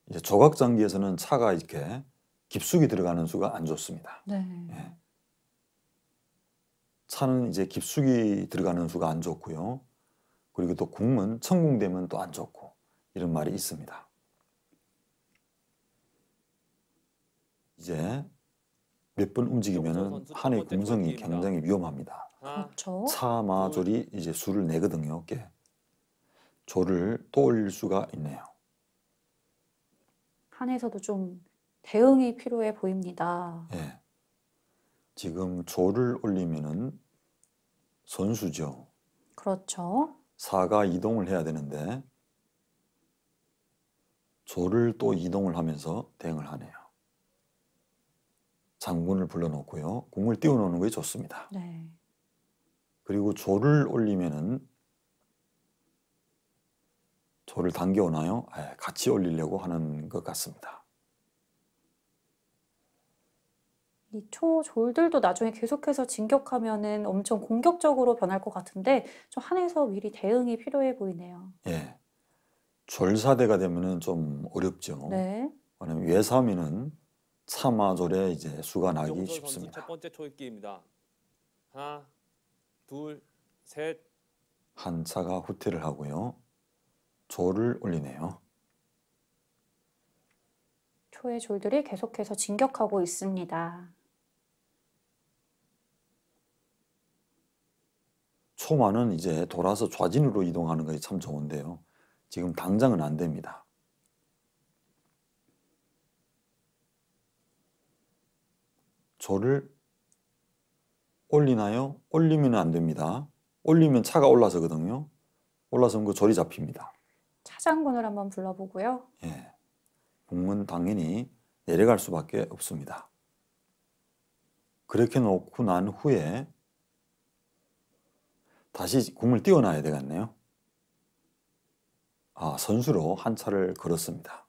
이제 조각장기에서는 차가 이렇게 깊숙이 들어가는 수가 안 좋습니다. 네. 예. 차는 이제 깊숙이 들어가는 수가 안 좋고요. 그리고 또 궁은 천궁되면 또 안 좋고 이런 말이 있습니다. 이제 몇 번 움직이면은 선수 첫 한의 번째 공성이 초읽기입니다. 굉장히 위험합니다. 하나, 그렇죠. 차마졸이 이제 수를 내거든요. 꽤. 조를 또 올릴 수가 있네요. 한에서도 좀 대응이 필요해 보입니다. 예. 지금 조를 올리면은 선수죠. 그렇죠. 사가 이동을 해야 되는데 조를 또 이동을 하면서 대응을 하네요. 장군을 불러놓고요. 궁을 띄워놓는 것이 좋습니다. 네. 그리고 조를 올리면은 조를 당겨오나요? 같이 올리려고 하는 것 같습니다. 이 초졸들도 나중에 계속해서 진격하면은 엄청 공격적으로 변할 것 같은데 좀 한에서 미리 대응이 필요해 보이네요. 예. 졸사대가 되면은 좀 어렵죠. 네. 왜냐면 외삼이는 차마졸에 이제 수가 나기 이종철 선수 쉽습니다. 첫 번째 초읽기입니다. 하나, 둘, 셋. 한차가 후퇴를 하고요. 조를 올리네요. 초의 졸들이 계속해서 진격하고 있습니다. 초마는 이제 돌아서 좌진으로 이동하는 것이 참 좋은데요. 지금 당장은 안 됩니다. 조를 올리나요? 올리면 안 됩니다. 올리면 차가 올라서거든요. 올라서면 그 졸이 잡힙니다. 차장군을 한번 불러보고요. 예. 궁은 당연히 내려갈 수밖에 없습니다. 그렇게 놓고 난 후에 다시 궁을 띄워놔야 되겠네요. 선수로 한 차를 걸었습니다.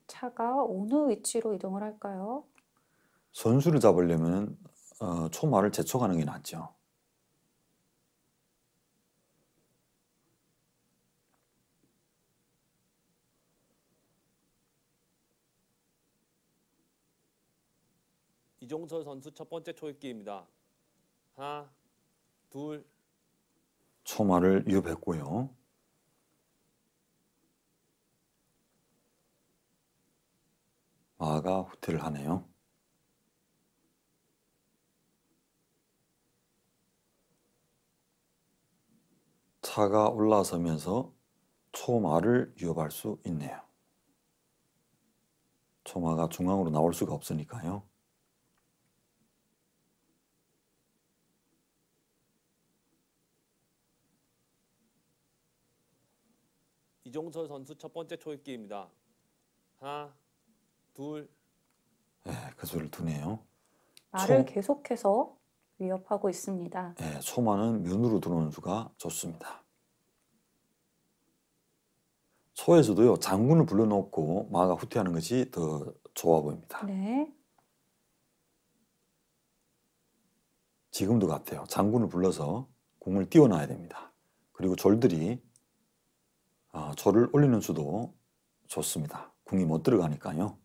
차가 어느 위치로 이동을 할까요? 선수를 잡으려면 초마를 재촉하는 게 낫죠. 이종철 선수 첫 번째 초읽기입니다. 하나, 둘, 초마를 위협했고요. 마가 후퇴를 하네요. 차가 올라서면서 초마를 위협할 수 있네요. 초마가 중앙으로 나올 수가 없으니까요. 이종철 선수 첫 번째 초읽기입니다. 하나, 둘, 그 수를 두네요. 말을 초- 계속해서 위협하고 있습니다. 초마는 면으로 들어오는 수가 좋습니다. 초에서도요, 장군을 불러놓고 마가 후퇴하는 것이 더 좋아 보입니다. 네. 지금도 같아요. 장군을 불러서 궁을 띄워놔야 됩니다. 그리고 졸들이 조를 올리는 수도 좋습니다. 궁이 못 들어가니까요.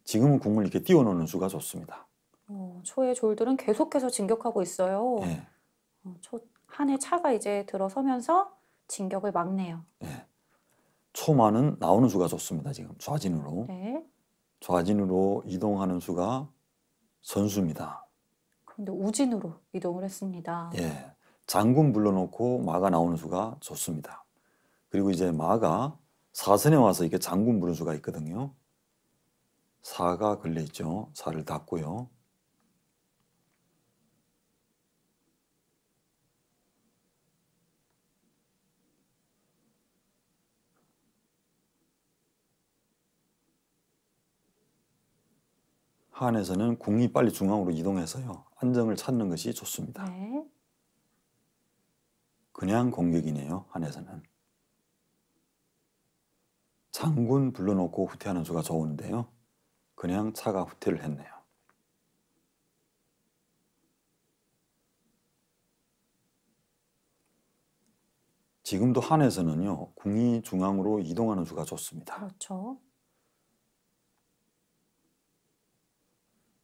지금은 궁을 이렇게 띄워놓는 수가 좋습니다. 초의 졸들은 계속해서 진격하고 있어요. 예, 한의 차가 이제 들어서면서 진격을 막네요. 예. 초마는 나오는 수가 좋습니다. 지금 좌진으로. 네. 좌진으로 이동하는 수가 선수입니다. 그런데 우진으로 이동을 했습니다. 예, 장군 불러놓고 마가 나오는 수가 좋습니다. 그리고 이제 마가 사선에 와서 이렇게 장군 부른 수가 있거든요. 사가 걸려있죠. 사를 닫고요. 한에서는 궁이 빨리 중앙으로 이동해서요. 안정을 찾는 것이 좋습니다. 네. 그냥 공격이네요. 한에서는. 장군 불러놓고 후퇴하는 수가 좋은데요. 그냥 차가 후퇴를 했네요. 지금도 한에서는요. 궁이 중앙으로 이동하는 수가 좋습니다. 그렇죠.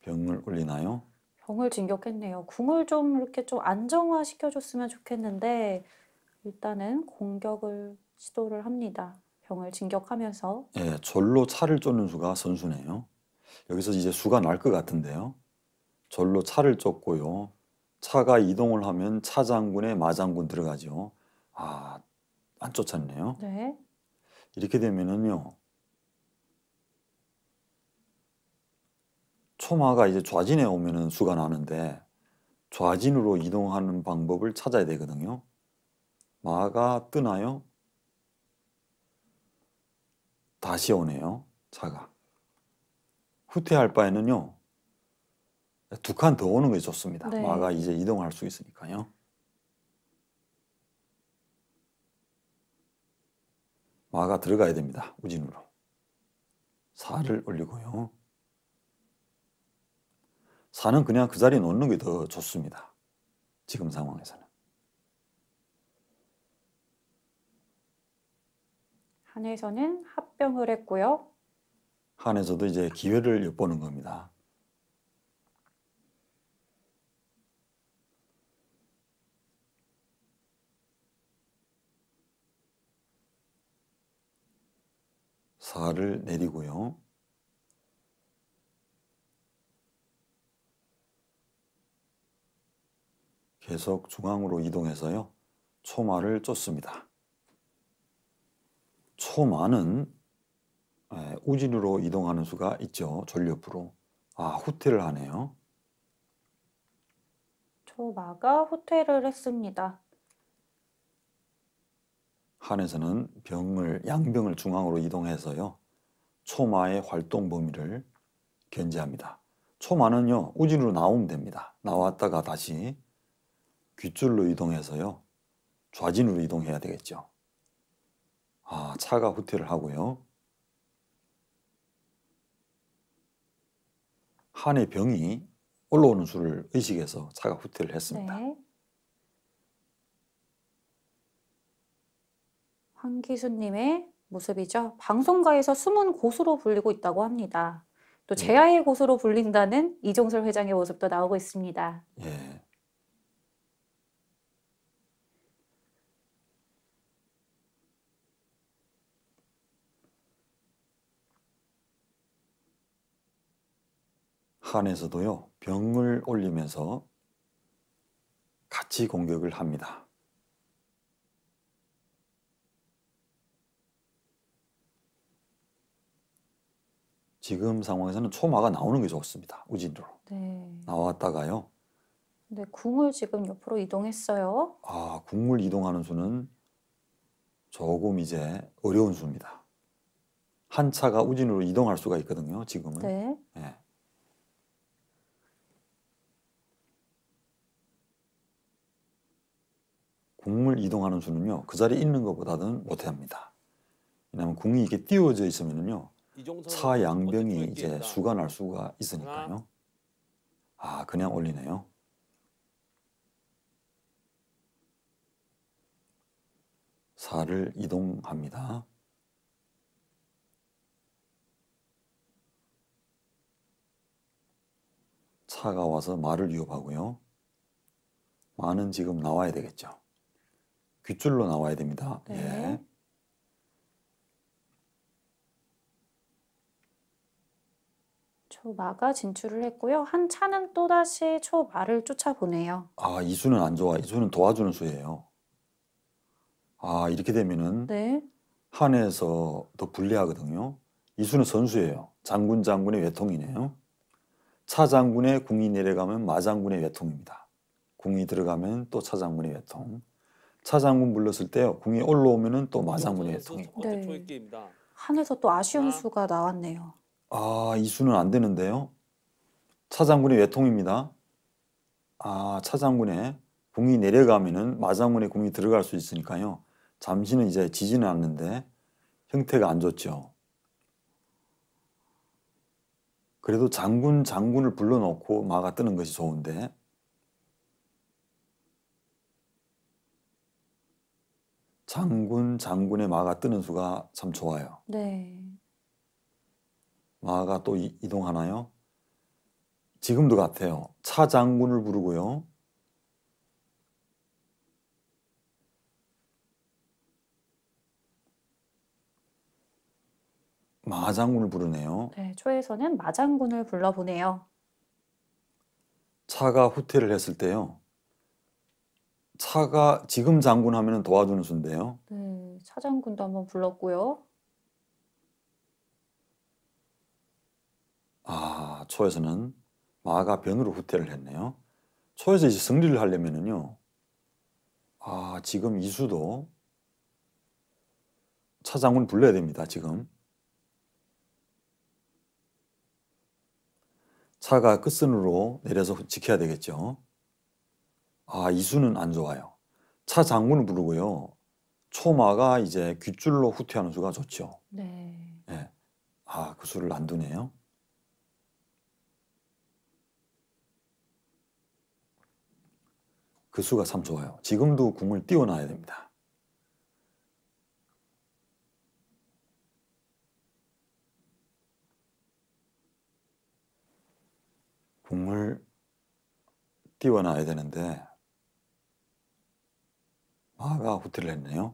병을 올리나요? 병을 진격했네요. 궁을 좀 이렇게 좀 안정화 시켜줬으면 좋겠는데 일단은 공격을 시도를 합니다. 병을 진격하면서. 예, 졸로 차를 쫓는 수가 선수네요. 여기서 이제 수가 날 것 같은데요. 졸로 차를 쫓고요. 차가 이동을 하면 차장군에 마장군 들어가죠. 아, 안 쫓았네요. 네. 이렇게 되면은요. 초마가 이제 좌진에 오면은 수가 나는데 좌진으로 이동하는 방법을 찾아야 되거든요. 마가 뜨나요? 다시 오네요. 차가. 후퇴할 바에는요. 두 칸 더 오는 게 좋습니다. 네. 마가 이제 이동할 수 있으니까요. 마가 들어가야 됩니다. 우진으로. 사를 올리고요. 사는 그냥 그 자리에 놓는 게 더 좋습니다. 지금 상황에서는. 한에서는 합병을 했고요. 한에서도 이제 기회를 엿보는 겁니다. 사를 내리고요. 계속 중앙으로 이동해서요. 초마를 쫓습니다. 초마는 우진으로 이동하는 수가 있죠. 전력부로. 아, 후퇴를 하네요. 초마가 후퇴를 했습니다. 한에서는 양병을 중앙으로 이동해서요. 초마의 활동 범위를 견제합니다. 초마는요. 우진으로 나오면 됩니다. 나왔다가 다시 귓줄로 이동해서요. 좌진으로 이동해야 되겠죠. 아, 차가 후퇴를 하고요. 한의 병이 올라오는 수를 의식해서 차가 후퇴를 했습니다. 네. 황기수님의 모습이죠. 방송가에서 숨은 고수로 불리고 있다고 합니다. 또 제야의 고수로 불린다는 이종설 회장의 모습도 나오고 있습니다. 예. 한에서도요. 병을 올리면서 같이 공격을 합니다. 지금 상황에서는 초마가 나오는 게 좋습니다. 우진으로. 네. 나왔다가요. 근데 궁을 지금 옆으로 이동했어요. 아, 국물 이동하는 수는 조금 이제 어려운 수입니다. 한 차가 우진으로 이동할 수가 있거든요. 지금은. 네. 예. 궁을 이동하는 수는요. 그 자리에 있는 것보다는 못합니다. 왜냐하면 궁이 이렇게 띄워져 있으면요. 이종선 차 선수 양병이 번째 이제 초입기입니다. 수가 날 수가 있으니까요. 아, 그냥 올리네요. 사를 이동합니다. 차가 와서 마를 위협하고요. 마는 지금 나와야 되겠죠. 귓줄로 나와야 됩니다. 네. 예. 초마가 진출을 했고요. 한 차는 또다시 초마를 쫓아보네요. 아, 이 수는 안 좋아. 이 수는 도와주는 수예요. 아, 이렇게 되면은 네. 한에서 더 불리하거든요. 이 수는 선수예요. 장군의 외통이네요. 차 장군의 궁이 내려가면 마 장군의 외통입니다. 궁이 들어가면 또 차 장군의 외통. 차 장군 불렀을 때요. 궁이 올라오면은 또 마 장군의 이종선 선수 외통이고. 첫 번째 네. 초입기입니다. 한에서 또 아쉬운 하나. 수가 나왔네요. 아, 이 수는 안 되는데요. 차 장군의 외통입니다. 아, 차 장군의 궁이 내려가면은 마 장군의 궁이 들어갈 수 있으니까요. 잠시는 이제 지지는 않는데 형태가 안 좋죠. 그래도 장군을 불러놓고 마가 뜨는 것이 좋은데 장군의 마가 뜨는 수가 참 좋아요. 네. 마가 또 이동하나요? 지금도 같아요. 차 장군을 부르고요. 마장군을 부르네요. 네, 초에서는 마장군을 불러보네요. 차가 후퇴를 했을 때요. 차가 지금 장군 하면 도와주는 수인데요. 네, 차장군도 한번 불렀고요. 초에서는 마가 변으로 후퇴를 했네요. 초에서 이제 승리를 하려면은요. 지금 이수도 차장군 불러야 됩니다. 지금. 차가 끝선으로 내려서 지켜야 되겠죠. 이수는 안 좋아요. 차 장군을 부르고요. 초마가 이제 귓줄로 후퇴하는 수가 좋죠. 네. 네. 그 수를 안 두네요. 그 수가 참 좋아요. 지금도 궁을 띄워놔야 됩니다. 궁을 띄워놔야 되는데 마가 후퇴를 했네요.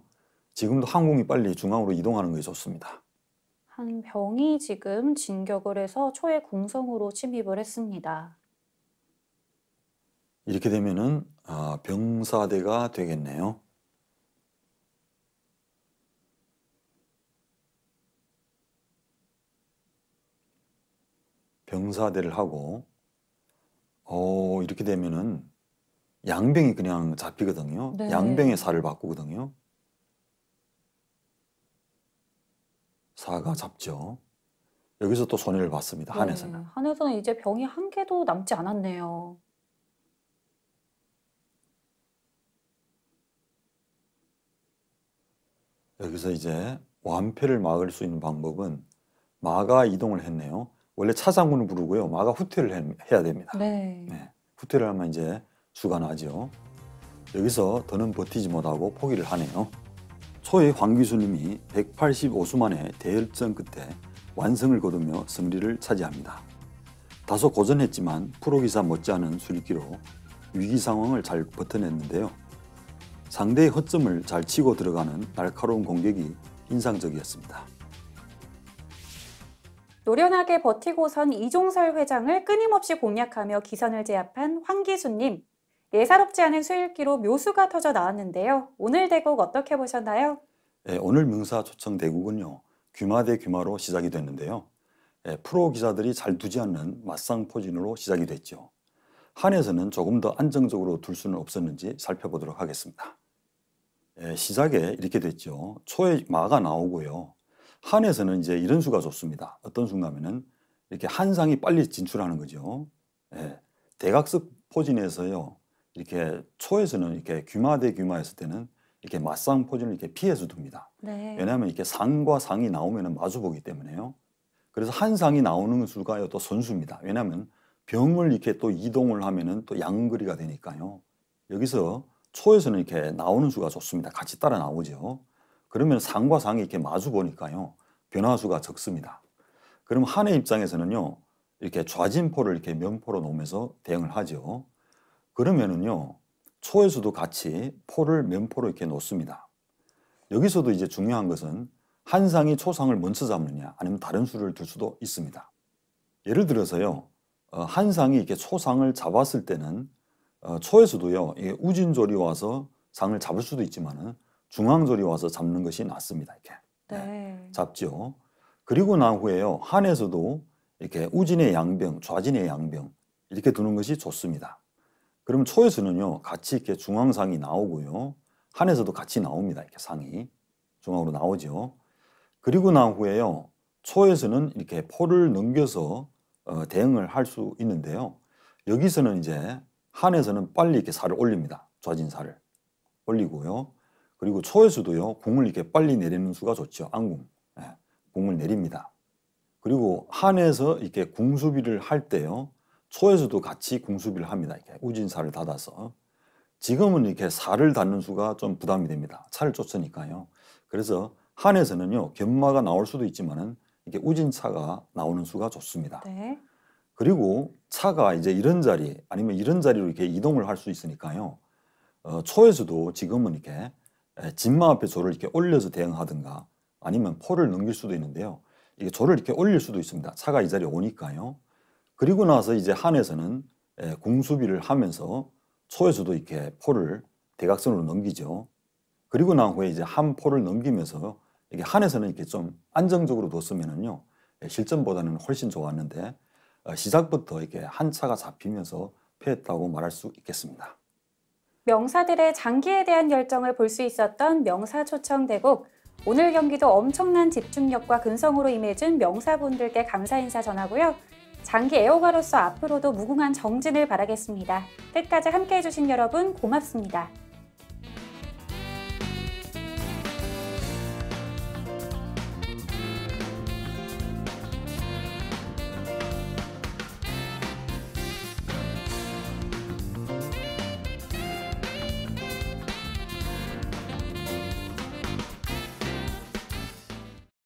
지금도 한 궁이 빨리 중앙으로 이동하는 것이 좋습니다. 한 병이 지금 진격을 해서 초의 궁성으로 침입을 했습니다. 이렇게 되면은 병사대가 되겠네요. 병사대를 하고 이렇게 되면은 양병이 그냥 잡히거든요. 네. 양병의 살을 바꾸거든요. 사가 잡죠. 여기서 또 손해를 봤습니다. 한에서는. 네, 한에서는 이제 병이 한 개도 남지 않았네요. 여기서 이제 완패를 막을 수 있는 방법은 마가 이동을 했네요. 원래 차장군을 부르고요. 마가 후퇴를 해야 됩니다. 네. 네, 후퇴를 하면 이제 수가 나죠. 여기서 더는 버티지 못하고 포기를 하네요. 초의 황귀수님이 185수 만에 대열전 끝에 완승을 거두며 승리를 차지합니다. 다소 고전했지만 프로기사 못지않은 수리기로 위기 상황을 잘 버텨냈는데요. 상대의 허점을 잘 치고 들어가는 날카로운 공격이 인상적이었습니다. 노련하게 버티고선 이종설 회장을 끊임없이 공략하며 기선을 제압한 황기수님. 예사롭지 않은 수일기로 묘수가 터져 나왔는데요. 오늘 대국 어떻게 보셨나요? 네, 오늘 명사 초청 대국은요. 귀마 대 귀마로 시작이 됐는데요. 프로 기사들이 잘 두지 않는 맞상 포진으로 시작이 됐죠. 한에서는 조금 더 안정적으로 둘 수는 없었는지 살펴보도록 하겠습니다. 시작에 이렇게 됐죠. 초에 마가 나오고요. 한에서는 이제 이런 수가 좋습니다. 어떤 수가면은 이렇게 한상이 빨리 진출하는 거죠. 대각석 포진에서요. 이렇게 초에서는 이렇게 귀마 대 귀마 했을 때는 이렇게 맞상 포진을 이렇게 피해서 둡니다. 네. 왜냐하면 이렇게 상과 상이 나오면 마주보기 때문에요. 그래서 한 상이 나오는 수가 또 선수입니다. 왜냐하면 병을 이렇게 또 이동을 하면은 또 양거리가 되니까요. 여기서 초에서는 이렇게 나오는 수가 좋습니다. 같이 따라 나오죠. 그러면 상과 상이 이렇게 마주 보니까요. 변화수가 적습니다. 그럼 한의 입장에서는요. 이렇게 좌진포를 이렇게 면포로 놓으면서 대응을 하죠. 그러면은요. 초에서도 같이 포를 면포로 이렇게 놓습니다. 여기서도 이제 중요한 것은 한 상이 초상을 먼저 잡느냐 아니면 다른 수를 둘 수도 있습니다. 예를 들어서요. 한 상이 이렇게 초상을 잡았을 때는 초에서도요. 이게 우진졸이 와서 상을 잡을 수도 있지만은 중앙졸이 와서 잡는 것이 낫습니다. 이렇게 네. 잡죠. 그리고 난 후에요. 한에서도 이렇게 우진의 양병, 좌진의 양병 이렇게 두는 것이 좋습니다. 그럼 초에서는요. 같이 이렇게 중앙상이 나오고요. 한에서도 같이 나옵니다. 이렇게 상이 중앙으로 나오죠. 그리고 난 후에요. 초에서는 이렇게 포를 넘겨서 대응을 할 수 있는데요. 여기서는 이제 한에서는 빨리 이렇게 살을 올립니다. 좌진살을 올리고요. 그리고 초에서도요. 궁을 이렇게 빨리 내리는 수가 좋죠. 안궁. 궁을 내립니다. 그리고 한에서 이렇게 궁수비를 할 때요. 초에서도 같이 궁수비를 합니다. 이렇게 우진살을 닫아서. 지금은 이렇게 살을 닫는 수가 좀 부담이 됩니다. 차를 쫓으니까요. 그래서 한에서는요. 견마가 나올 수도 있지만은 이렇게 우진차가 나오는 수가 좋습니다. 네. 그리고 차가 이제 이런 자리 아니면 이런 자리로 이렇게 이동을 할 수 있으니까요. 초에서도 지금은 이렇게 진마 앞에 조를 이렇게 올려서 대응하든가 아니면 포를 넘길 수도 있는데요. 이게 조를 이렇게 올릴 수도 있습니다. 차가 이 자리에 오니까요. 그리고 나서 이제 한에서는 궁수비를 하면서 초에서도 이렇게 포를 대각선으로 넘기죠. 그리고 난 후에 이제 한 포를 넘기면서 이게 한에서는 이렇게 좀 안정적으로 뒀으면은요 실전보다는 훨씬 좋았는데 시작부터 이렇게 한 차가 잡히면서 패했다고 말할 수 있겠습니다. 명사들의 장기에 대한 열정을 볼 수 있었던 명사초청 대국. 오늘 경기도 엄청난 집중력과 근성으로 임해준 명사분들께 감사 인사 전하고요. 장기 애호가로서 앞으로도 무궁한 정진을 바라겠습니다. 끝까지 함께해 주신 여러분 고맙습니다.